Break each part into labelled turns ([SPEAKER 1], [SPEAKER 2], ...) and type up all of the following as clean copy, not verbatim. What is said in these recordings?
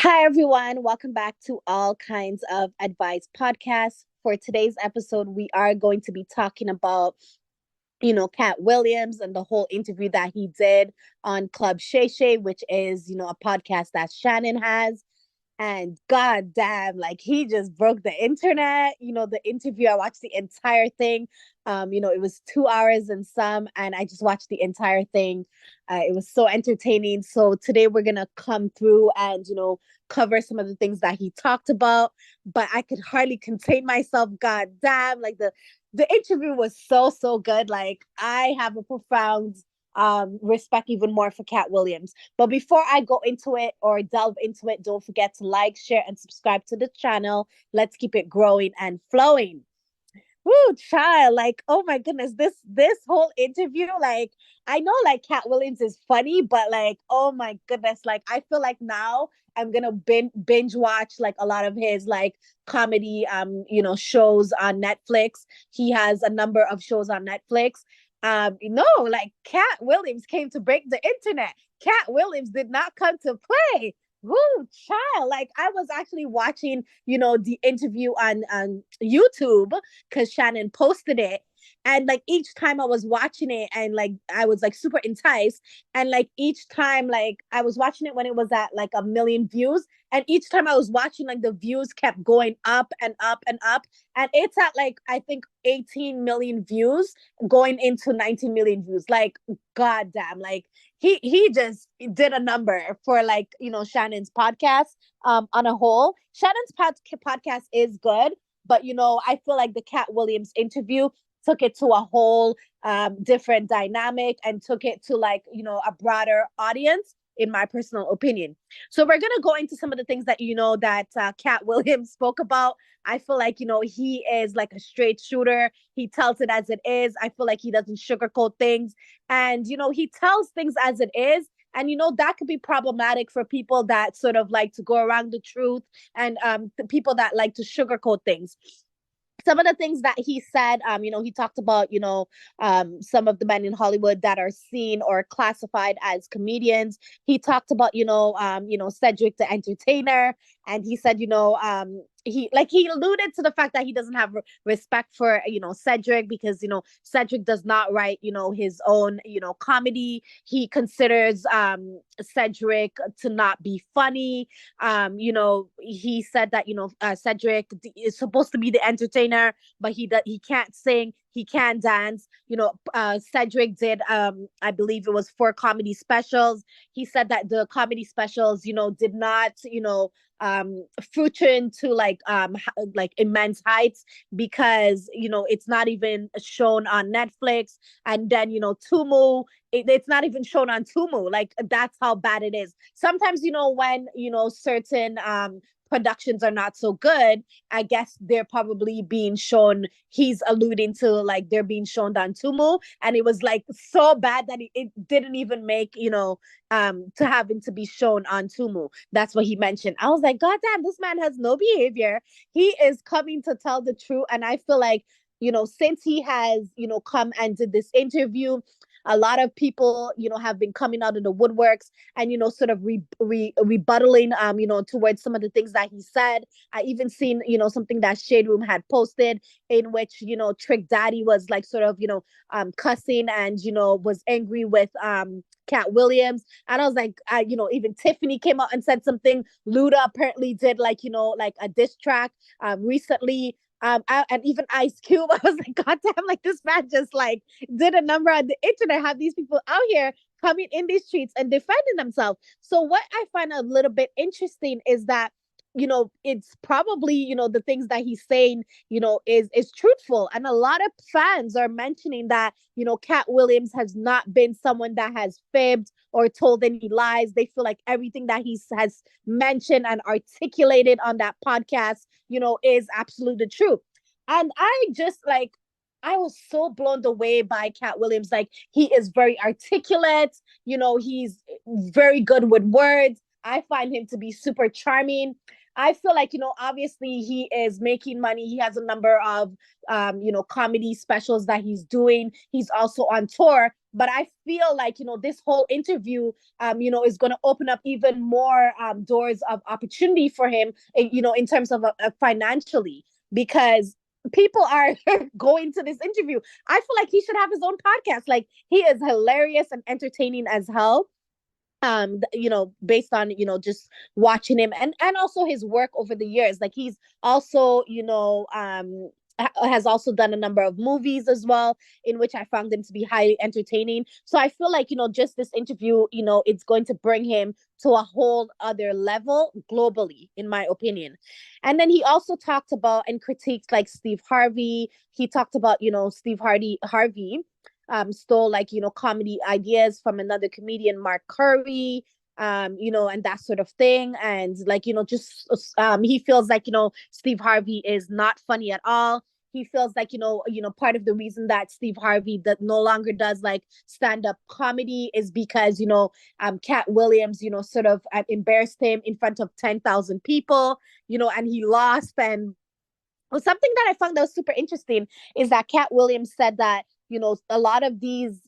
[SPEAKER 1] Hi, everyone. Welcome back to All Kinds of Advice podcast. For today's episode, we are going to be talking about, Katt Williams and the whole interview that he did on Club Shay Shay, which is, a podcast that Shannon has. And god damn, like he just broke the internet. The interview, I watched the entire thing. It was 2 hours and some, and I just watched the entire thing. It was so entertaining. So today we're gonna come through and cover some of the things that he talked about. But I could hardly contain myself. God damn, like the interview was so good. Like I have a profound respect even more for Katt Williams. But before I go into it or delve into it, don't forget to like, share, and subscribe to the channel. Let's keep it growing and flowing. Woo, child! Like, oh my goodness, this whole interview, like, I know like Katt Williams is funny, but like, oh my goodness, like I feel like now I'm gonna binge watch like a lot of his like comedy shows on Netflix. He has a number of shows on Netflix. Like Katt Williams came to break the internet. Katt Williams did not come to play. Woo, child. Like I was actually watching, the interview on YouTube because Shannon posted it. And like each time I was watching it and like I was like super enticed. And like each time, like I was watching it when it was at like 1 million views. And each time I was watching, like the views kept going up and up and up. And it's at like I think 18 million views going into 19 million views. Like, goddamn, like he just did a number for like Shannon's podcast on a whole. Shannon's podcast is good, but I feel like the Katt Williams interview took it to a whole different dynamic and took it to like a broader audience, in my personal opinion. So we're gonna go into some of the things that that Katt Williams spoke about. I feel like he is like a straight shooter. He tells it as it is. I feel like he doesn't sugarcoat things, and he tells things as it is. And that could be problematic for people that sort of like to go around the truth, and the people that like to sugarcoat things. Some of the things that he said, he talked about, some of the men in Hollywood that are seen or classified as comedians. He talked about, Cedric the Entertainer, and he said, he alluded to the fact that he doesn't have respect for Cedric because Cedric does not write his own comedy. He considers Cedric to not be funny. He said that Cedric is supposed to be the entertainer, but he can't sing, he can dance. Cedric did I believe it was 4 comedy specials. He said that the comedy specials did not fruition to like immense heights because it's not even shown on Netflix. And then Tumu, it's not even shown on Tumu. Like that's how bad it is. Sometimes when certain productions are not so good, I guess they're probably being shown. He's alluding to like they're being shown on Tumu, and it was like so bad that it didn't even make to having to be shown on Tumu. That's what he mentioned. I was like, God damn, this man has no behavior. He is coming to tell the truth, and I feel like since he has come and did this interview, a lot of people have been coming out of the woodworks and sort of rebuttaling towards some of the things that he said. I even seen something that Shade Room had posted in which Trick Daddy was like sort of cussing and was angry with Katt Williams. And I was like, even Tiffany came out and said something. Luda apparently did like like a diss track recently. And even Ice Cube, I was like, God damn, like this man just like did a number on the internet, have these people out here coming in these streets and defending themselves. So what I find a little bit interesting is that it's probably the things that he's saying is truthful, and a lot of fans are mentioning that Katt Williams has not been someone that has fibbed or told any lies. They feel like everything that he has mentioned and articulated on that podcast is absolute the truth. And I just like I was so blown away by Katt Williams. Like he is very articulate, he's very good with words. I find him to be super charming. I feel like, obviously he is making money. He has a number of, comedy specials that he's doing. He's also on tour. But I feel like, this whole interview, is going to open up even more doors of opportunity for him, in terms of financially, because people are going to this interview. I feel like he should have his own podcast. Like, he is hilarious and entertaining as hell, based on, just watching him, and also his work over the years. Like, he's also, has also done a number of movies as well, in which I found him to be highly entertaining. So I feel like, just this interview, it's going to bring him to a whole other level globally, in my opinion. And then he also talked about and critiqued like Steve Harvey. He talked about, Steve Harvey stole, like, comedy ideas from another comedian, Mark Curry, and that sort of thing. And, like, just he feels like, Steve Harvey is not funny at all. He feels like, part of the reason that Steve Harvey that no longer does like stand-up comedy is because, Katt Williams, sort of embarrassed him in front of 10,000 people, and he lost. And well, something that I found that was super interesting is that Katt Williams said that, a lot of these,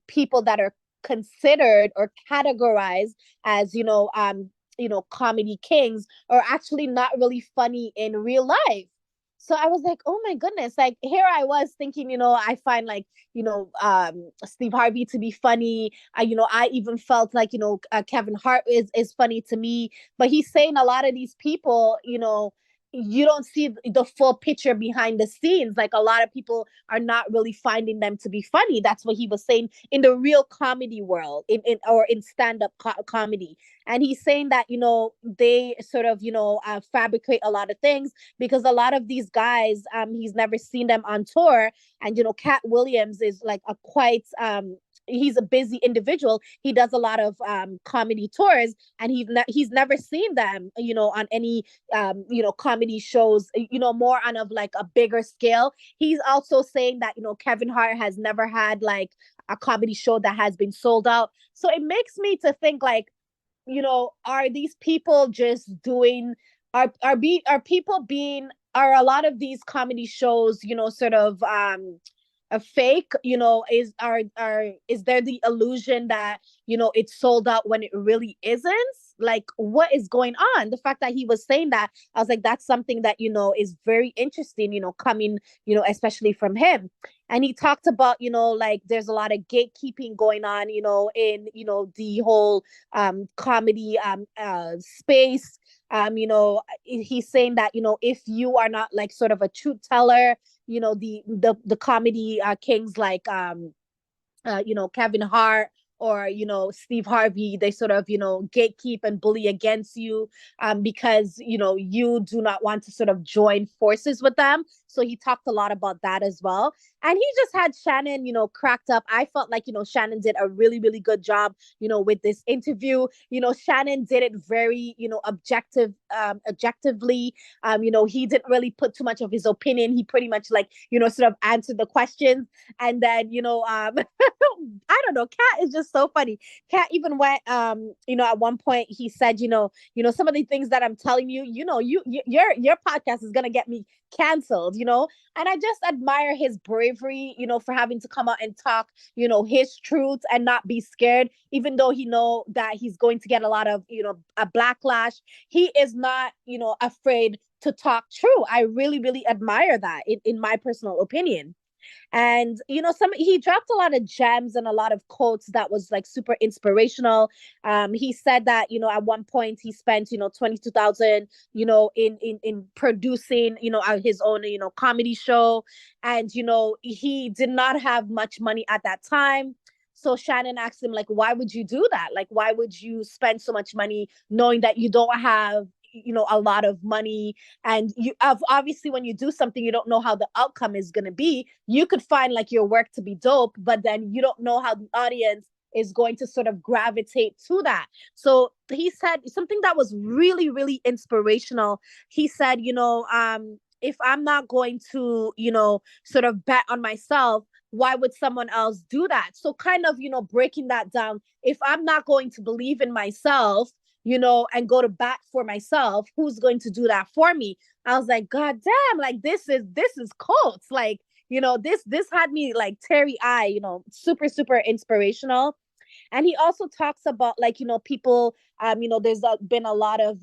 [SPEAKER 1] people that are considered or categorized as, comedy kings are actually not really funny in real life. So I was like, oh my goodness, like, here I was thinking, I find like, Steve Harvey to be funny. I even felt like, Kevin Hart is funny to me, but he's saying a lot of these people, you don't see the full picture behind the scenes. Like, a lot of people are not really finding them to be funny. That's what he was saying in the real comedy world, or in stand-up comedy. And he's saying that, they sort of, fabricate a lot of things, because a lot of these guys, he's never seen them on tour. And, Katt Williams is like a quite, he's a busy individual. He does a lot of comedy tours, and he's never seen them, on any comedy shows, more on of like a bigger scale. He's also saying that, Kevin Hart has never had like a comedy show that has been sold out. So it makes me to think like, are these people just doing, are people being, are a lot of these comedy shows, sort of a fake, is there the illusion that, it's sold out when it really isn't? Like, what is going on? The fact that he was saying that, I was like, that's something that, is very interesting, coming, especially from him. And he talked about, like, there's a lot of gatekeeping going on, in, the whole comedy space. He's saying that, if you are not like sort of a truth teller, the comedy kings like Kevin Hart or Steve Harvey, they sort of gatekeep and bully against you, because you do not want to sort of join forces with them. So he talked a lot about that as well. And he just had Shannon cracked up. I felt like Shannon did a really, really good job with this interview. Shannon did it very objectively. He didn't really put too much of his opinion. He pretty much like sort of answered the questions. And then I don't know. Katt is just so funny. Katt even went, at one point he said, some of the things that I'm telling you, your podcast is gonna get me canceled, and I just admire his bravery, for having to come out and talk, his truth and not be scared, even though he know that he's going to get a lot of, a backlash. He is not, afraid to talk true. I really, really admire that in my personal opinion. And he dropped a lot of gems and a lot of quotes that was like super inspirational. He said that at one point he spent 22,000 in producing his own comedy show, and he did not have much money at that time. So Shannon asked him, like, why would you do that? Like, why would you spend so much money knowing that you don't have a lot of money? And you have, obviously, when you do something, you don't know how the outcome is going to be. You could find like your work to be dope, but then you don't know how the audience is going to sort of gravitate to that. So he said something that was really, really inspirational. He said, if I'm not going to, sort of bet on myself, why would someone else do that? So kind of, breaking that down, if I'm not going to believe in myself, and go to bat for myself, who's going to do that for me? I was like, God damn, like this is cults. Like, this had me like teary eye, super, super inspirational. And he also talks about, like, people, there's been a lot of,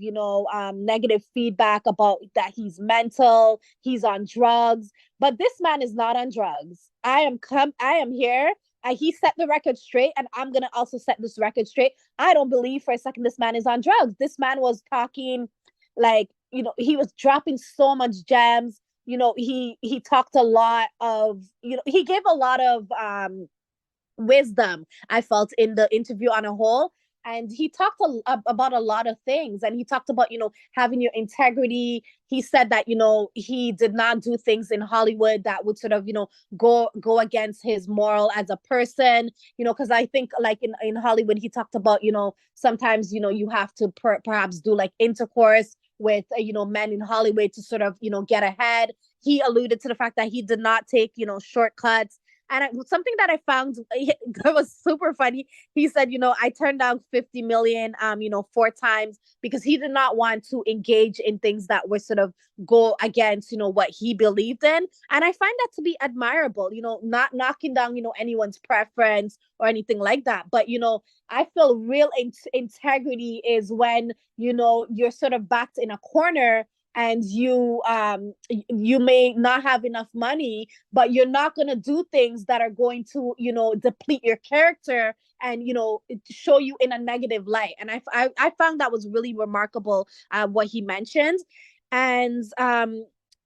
[SPEAKER 1] negative feedback about that he's mental, he's on drugs, but this man is not on drugs. I am here. He set the record straight, and I'm gonna also set this record straight. I don't believe for a second this man is on drugs. This man was talking, like, he was dropping so much gems. He talked a lot of, he gave a lot of wisdom, I felt, in the interview on a whole. And he talked about a lot of things. And he talked about, having your integrity. He said that, he did not do things in Hollywood that would sort of, go against his moral as a person, because I think, like, in Hollywood, he talked about, sometimes, you have to perhaps do like intercourse with, men in Hollywood to sort of, get ahead. He alluded to the fact that he did not take, shortcuts. And something that I found that was super funny, he said, I turned down 50 million, 4 times, because he did not want to engage in things that were sort of go against, what he believed in. And I find that to be admirable, not knocking down, anyone's preference or anything like that. But, I feel real integrity is when, you're sort of backed in a corner, and you may not have enough money, but you're not going to do things that are going to, deplete your character and, show you in a negative light. And I found that was really remarkable, what he mentioned. And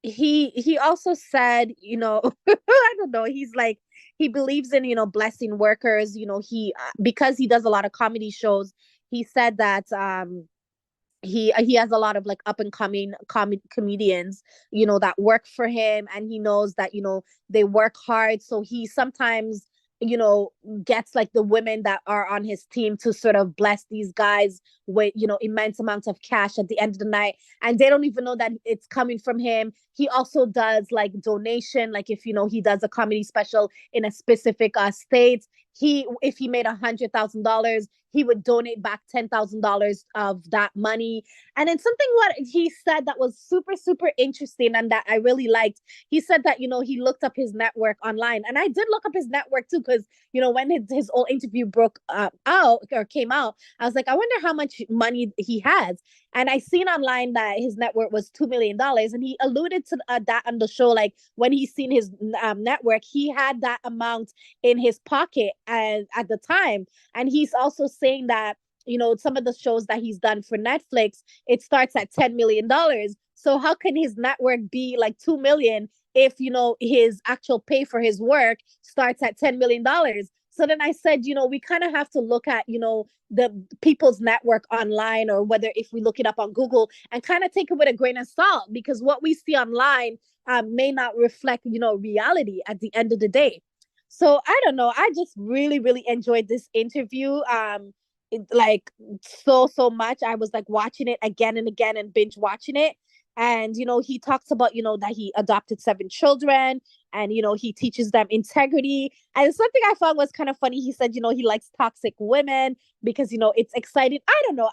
[SPEAKER 1] he also said, I don't know, he's like, he believes in, blessing workers. He because he does a lot of comedy shows, he said that he has a lot of like up and coming comedians, that work for him, and he knows that, they work hard. So he sometimes, you know gets like the women that are on his team to sort of bless these guys with, immense amounts of cash at the end of the night, and they don't even know that it's coming from him. He also does like donation, like if, he does a comedy special in a specific state, if he made $100,000, he would donate back $10,000 of that money. And then something what he said that was super, super interesting and that I really liked, he said that, he looked up his network online. And I did look up his network too, because, when his old interview broke out or came out, I was like, I wonder how much money he has. And I seen online that his net worth was $2 million, and he alluded to that on the show. Like when he seen his network, he had that amount in his pocket and at the time. And he's also saying that, some of the shows that he's done for Netflix, it starts at $10 million. So how can his network be like 2 million if, his actual pay for his work starts at $10 million? So then I said, we kind of have to look at, the people's network online, or whether if we look it up on Google, and kind of take it with a grain of salt, because what we see online may not reflect, reality at the end of the day. So I don't know. I just really, really enjoyed this interview. Like so much. I was like watching it again and again and binge watching it. And, he talks about, that he adopted 7 children, and, he teaches them integrity. And something I found was kind of funny. He said, he likes toxic women because, it's exciting. I don't know.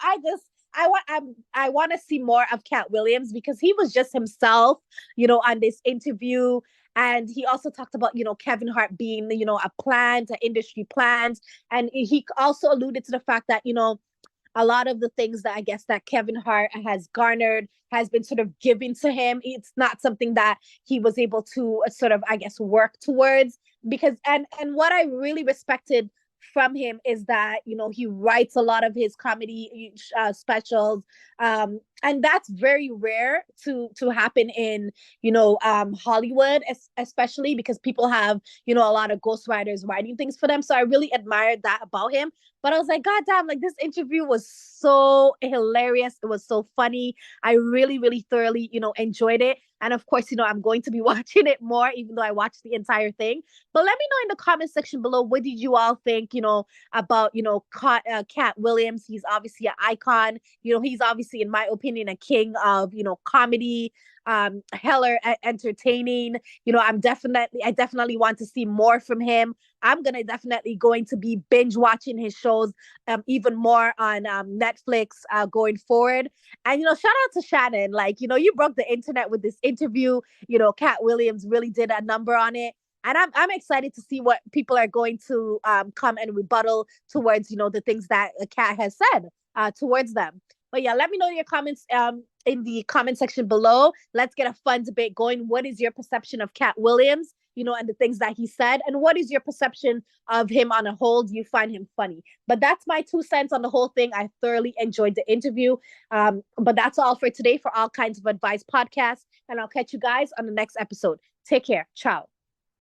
[SPEAKER 1] I want to see more of Katt Williams, because he was just himself, on this interview. And he also talked about, Kevin Hart being, a plant, an industry plant. And he also alluded to the fact that, a lot of the things that I guess that Kevin Hart has garnered has been sort of given to him. It's not something that he was able to sort of, I guess, work towards. Because and what I really respected from him is that, he writes a lot of his comedy specials, and that's very rare to happen in, Hollywood, especially because people have, a lot of ghostwriters writing things for them. So I really admired that about him. But I was like, God damn, like this interview was so hilarious. It was so funny. I really, really thoroughly, enjoyed it. And of course, I'm going to be watching it more, even though I watched the entire thing. But let me know in the comment section below, what did you all think, about, Katt Williams? He's obviously an icon. He's obviously, in my opinion, a king of, comedy, hella entertaining. I definitely want to see more from him. I'm gonna definitely going to be binge watching his shows even more on Netflix going forward. And shout out to Shannon. Like, you broke the internet with this interview. Katt Williams really did a number on it. And I'm excited to see what people are going to come and rebuttal towards, the things that Katt has said towards them. But yeah, let me know your comments in the comment section below. Let's get a fun debate going. What is your perception of Katt Williams, and the things that he said? And what is your perception of him on a whole? Do you find him funny? But that's my 2 cents on the whole thing. I thoroughly enjoyed the interview. But that's all for today for All Kinds of Advice podcast. And I'll catch you guys on the next episode. Take care. Ciao.